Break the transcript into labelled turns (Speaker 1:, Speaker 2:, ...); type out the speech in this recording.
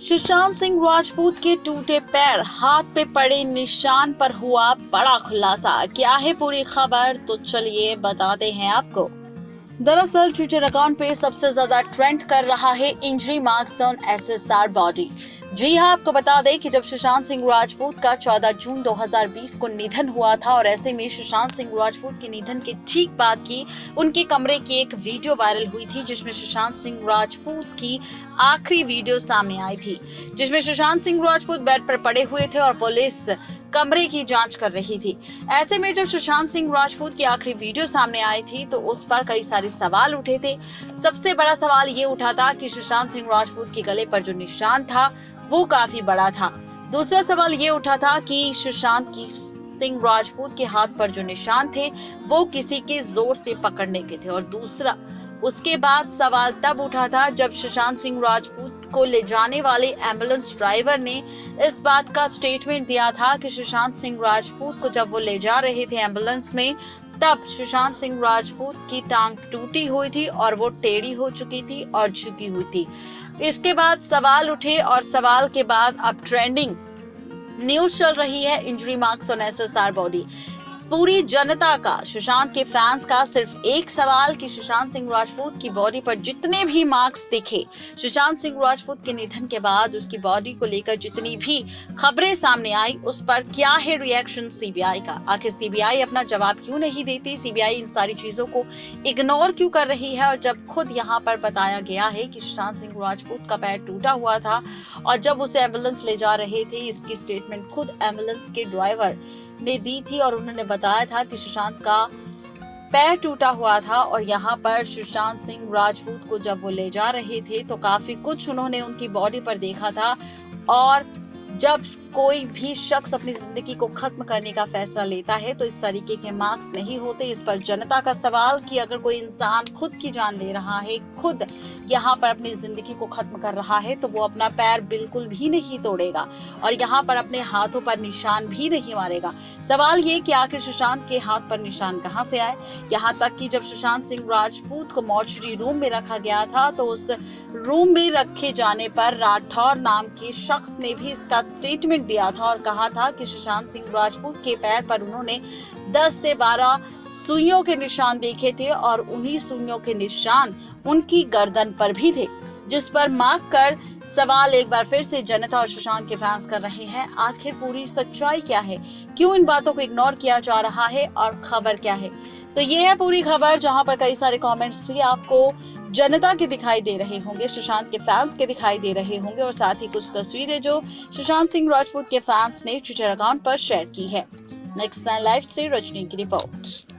Speaker 1: सुशांत सिंह राजपूत के टूटे पैर, हाथ पे पड़े निशान पर हुआ बड़ा खुलासा। क्या है पूरी खबर, तो चलिए बताते हैं आपको। दरअसल ट्विटर अकाउंट पे सबसे ज्यादा ट्रेंड कर रहा है injury marks on SSR body. जी हां, आपको बता दें कि जब सुशांत सिंह राजपूत का 14 जून 2020 को निधन हुआ था और ऐसे में सुशांत सिंह राजपूत के निधन के ठीक बाद की उनके कमरे की एक वीडियो वायरल हुई थी, जिसमें सुशांत सिंह राजपूत की आखिरी वीडियो सामने आई थी, जिसमें सुशांत सिंह राजपूत बेड पर पड़े हुए थे और पुलिस कमरे की जांच कर रही थी। ऐसे में जब सुशांत सिंह राजपूत की आखिरी वीडियो सामने आई थी तो उस पर कई सारे सवाल उठे थे। सबसे बड़ा सवाल ये उठा था कि सुशांत सिंह राजपूत के गले पर जो निशान था वो काफी बड़ा था। दूसरा सवाल ये उठा था कि सुशांत सिंह राजपूत के हाथ पर जो निशान थे वो किसी के जोर से पकड़ने के थे। और दूसरा, उसके बाद सवाल तब उठा था जब सुशांत सिंह राजपूत को ले जाने वाले एम्बुलेंस ड्राइवर ने इस बात का स्टेटमेंट दिया था कि सुशांत सिंह राजपूत को जब वो ले जा रहे थे एम्बुलेंस में, तब सुशांत सिंह राजपूत की टांग टूटी हुई थी और वो टेढ़ी हो चुकी थी और झुकी हुई थी। इसके बाद सवाल उठे और सवाल के बाद अब ट्रेंडिंग न्यूज चल रही है injury marks on SSR body. पूरी जनता का, सुशांत के फैंस का सिर्फ एक सवाल कि सुशांत सिंह राजपूत की बॉडी पर जितने भी मार्क्स दिखे, सुशांत सिंह राजपूत के निधन के बाद उसकी बॉडी को लेकर जितनी भी खबरें सामने आई, उस पर क्या है रिएक्शन सीबीआई का। आखिर सीबीआई अपना जवाब क्यों नहीं देती, सीबीआई इन सारी चीजों को इग्नोर क्यों कर रही है। और जब खुद यहाँ पर बताया गया है कि सुशांत सिंह राजपूत का पैर टूटा हुआ था और जब उसे एम्बुलेंस ले जा रहे थे, इसकी स्टेटमेंट खुद एम्बुलेंस के ड्राइवर ने दी थी और उन्होंने बताया था कि सुशांत का पैर टूटा हुआ था और यहाँ पर सुशांत सिंह राजपूत को जब वो ले जा रहे थे तो काफी कुछ उन्होंने उनकी बॉडी पर देखा था। और जब कोई भी शख्स अपनी जिंदगी को खत्म करने का फैसला लेता है तो इस तरीके के मार्क्स नहीं होते। इस पर जनता का सवाल कि अगर कोई इंसान खुद की जान ले रहा है, खुद यहाँ पर अपनी जिंदगी को खत्म कर रहा है, तो वो अपना पैर बिल्कुल भी नहीं तोड़ेगा और यहाँ पर अपने हाथों पर निशान भी नहीं मारेगा। सवाल ये कि आखिर सुशांत के हाथ पर निशान कहाँ से आए। यहाँ तक कि जब सुशांत सिंह राजपूत को मॉर्चरी रूम में रखा गया था तो उस रूम में रखे जाने पर राठौर नाम के शख्स ने भी इसका स्टेटमेंट दिया था और कहा था कि सुशांत सिंह राजपूत के पैर पर उन्होंने 10 से 12 सुइयों के निशान देखे थे और उन्हीं सुइयों के निशान उनकी गर्दन पर भी थे, जिस पर मार्क कर सवाल एक बार फिर से जनता और सुशांत के फैंस कर रहे हैं। आखिर पूरी सच्चाई क्या है, क्यों इन बातों को इग्नोर किया जा रहा है और खबर क्या है। तो ये है पूरी खबर, जहां पर कई सारे कमेंट्स भी आपको जनता के दिखाई दे रहे होंगे, सुशांत के फैंस के दिखाई दे रहे होंगे और साथ ही कुछ तस्वीरें जो सुशांत सिंह राजपूत के फैंस ने ट्विटर अकाउंट पर शेयर की है। नेक्स्ट लाइव से रजनी की रिपोर्ट।